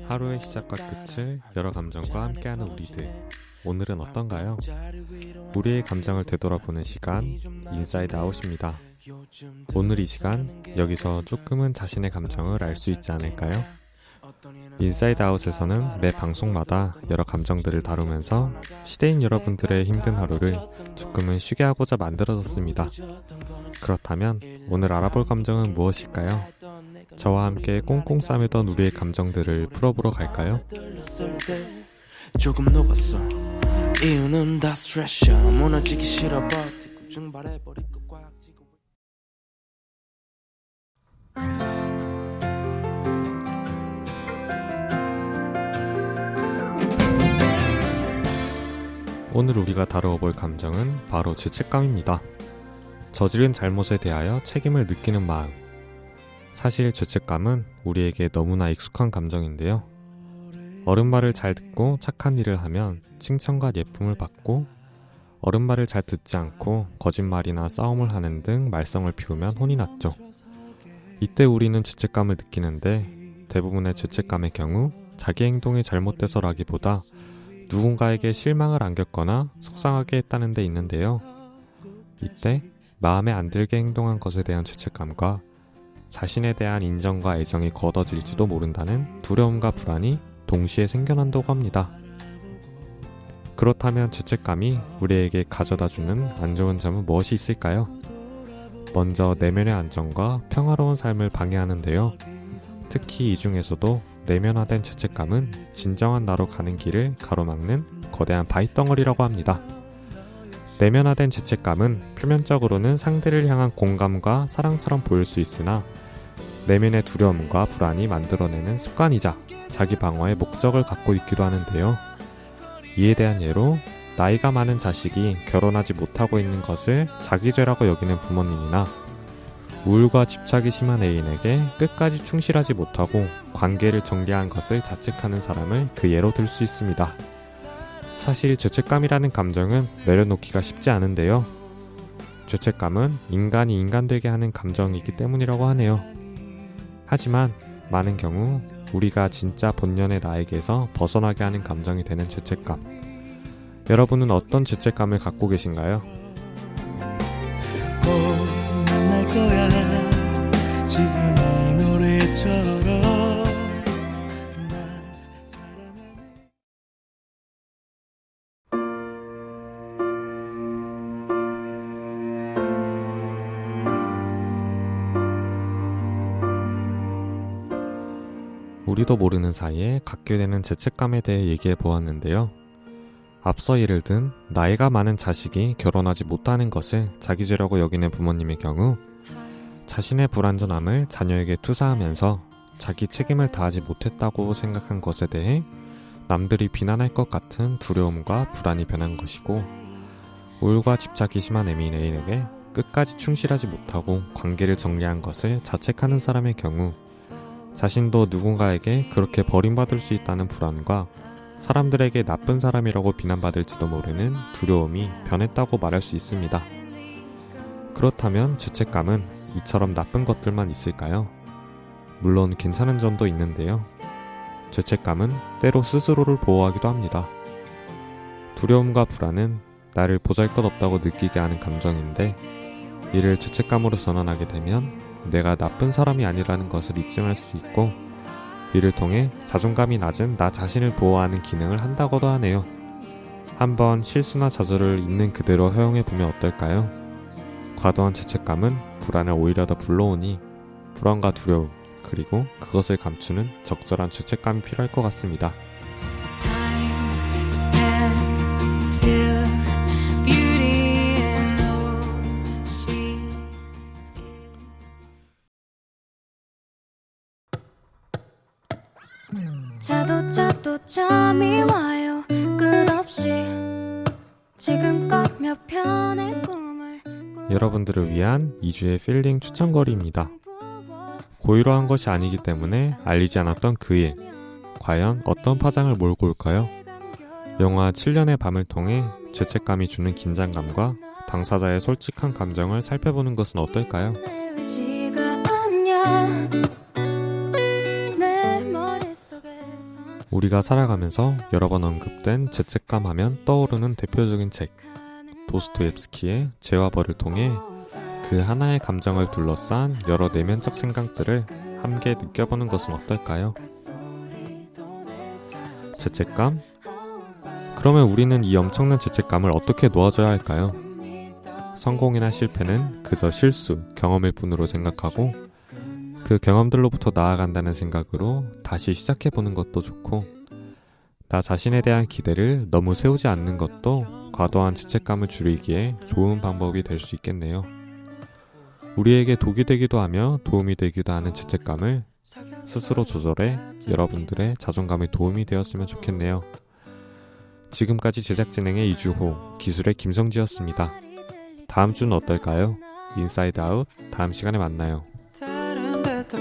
하루의 시작과 끝을 여러 감정과 함께하는 우리들. 오늘은 어떤가요? 우리의 감정을 되돌아보는 시간, 인사이드 아웃입니다. 오늘 이 시간, 여기서 조금은 자신의 감정을 알 수 있지 않을까요? 인사이드 아웃에서는 매 방송마다 여러 감정들을 다루면서 시대인 여러분들의 힘든 하루를 조금은 쉬게 하고자 만들어졌습니다. 그렇다면 오늘 알아볼 감정은 무엇일까요? 저와 함께 꽁꽁 싸매던 우리의 감정들을 풀어보러 갈까요? 조금 녹았어. 이유는 다 스트레스야. 무너지기 싫어 버티고 증발해버리고 꽉 쥐고. 오늘 우리가 다루어 볼 감정은 바로 죄책감입니다. 저지른 잘못에 대하여 책임을 느끼는 마음. 사실 죄책감은 우리에게 너무나 익숙한 감정인데요. 어른 말을 잘 듣고 착한 일을 하면 칭찬과 예쁨을 받고, 어른 말을 잘 듣지 않고 거짓말이나 싸움을 하는 등 말썽을 피우면 혼이 났죠. 이때 우리는 죄책감을 느끼는데, 대부분의 죄책감의 경우 자기 행동이 잘못돼서라기보다 누군가에게 실망을 안겼거나 속상하게 했다는 데 있는데요. 이때 마음에 안 들게 행동한 것에 대한 죄책감과 자신에 대한 인정과 애정이 걷어질지도 모른다는 두려움과 불안이 동시에 생겨난다고 합니다. 그렇다면 죄책감이 우리에게 가져다주는 안 좋은 점은 무엇이 있을까요? 먼저 내면의 안정과 평화로운 삶을 방해하는데요. 특히 이 중에서도 내면화된 죄책감은 진정한 나로 가는 길을 가로막는 거대한 바위덩어리라고 합니다. 내면화된 죄책감은 표면적으로는 상대를 향한 공감과 사랑처럼 보일 수 있으나 내면의 두려움과 불안이 만들어내는 습관이자 자기 방어의 목적을 갖고 있기도 하는데요. 이에 대한 예로 나이가 많은 자식이 결혼하지 못하고 있는 것을 자기 죄라고 여기는 부모님이나 우울과 집착이 심한 애인에게 끝까지 충실하지 못하고 관계를 정리한 것을 자책하는 사람을 그 예로 들 수 있습니다. 사실 죄책감이라는 감정은 내려놓기가 쉽지 않은데요. 죄책감은 인간이 인간되게 하는 감정이기 때문이라고 하네요. 하지만 많은 경우 우리가 진짜 본연의 나에게서 벗어나게 하는 감정이 되는 죄책감. 여러분은 어떤 죄책감을 갖고 계신가요? 꼭 만날 거야. 지금 이 노래처럼. 우리도 모르는 사이에 갖게 되는 죄책감에 대해 얘기해 보았는데요. 앞서 예를 든 나이가 많은 자식이 결혼하지 못하는 것을 자기 죄라고 여기는 부모님의 경우, 자신의 불완전함을 자녀에게 투사하면서 자기 책임을 다하지 못했다고 생각한 것에 대해 남들이 비난할 것 같은 두려움과 불안이 변한 것이고, 우울과 집착이 심한 애인에게 끝까지 충실하지 못하고 관계를 정리한 것을 자책하는 사람의 경우, 자신도 누군가에게 그렇게 버림받을 수 있다는 불안과 사람들에게 나쁜 사람이라고 비난받을지도 모르는 두려움이 변했다고 말할 수 있습니다. 그렇다면 죄책감은 이처럼 나쁜 것들만 있을까요? 물론 괜찮은 점도 있는데요. 죄책감은 때로 스스로를 보호하기도 합니다. 두려움과 불안은 나를 보잘것없다고 느끼게 하는 감정인데, 이를 죄책감으로 전환하게 되면 내가 나쁜 사람이 아니라는 것을 입증할 수 있고, 이를 통해 자존감이 낮은 나 자신을 보호하는 기능을 한다고도 하네요. 한번 실수나 좌절을 있는 그대로 허용해보면 어떨까요? 과도한 죄책감은 불안을 오히려 더 불러오니 불안과 두려움, 그리고 그것을 감추는 적절한 죄책감이 필요할 것 같습니다. 자도 잠이 와요 끝없이 지금껏 몇 편의 꿈을 여러분들을 위한 2주의 필링 추천거리입니다. 고의로한 것이 아니기 때문에 알리지 않았던 그 일, 과연 어떤 파장을 몰고 올까요? 영화 7년의 밤을 통해 죄책감이 주는 긴장감과 당사자의 솔직한 감정을 살펴보는 것은 어떨까요? 우리가 살아가면서 여러 번 언급된 죄책감 하면 떠오르는 대표적인 책, 도스토옙스키의 죄와 벌을 통해 그 하나의 감정을 둘러싼 여러 내면적 생각들을 함께 느껴보는 것은 어떨까요? 죄책감? 그러면 우리는 이 엄청난 죄책감을 어떻게 놓아줘야 할까요? 성공이나 실패는 그저 실수, 경험일 뿐으로 생각하고 그 경험들로부터 나아간다는 생각으로 다시 시작해보는 것도 좋고, 나 자신에 대한 기대를 너무 세우지 않는 것도 과도한 죄책감을 줄이기에 좋은 방법이 될 수 있겠네요. 우리에게 독이 되기도 하며 도움이 되기도 하는 죄책감을 스스로 조절해 여러분들의 자존감에 도움이 되었으면 좋겠네요. 지금까지 제작 진행의 이주호, 기술의 김성지였습니다. 다음 주는 어떨까요? 인사이드 아웃 다음 시간에 만나요. 다른 데도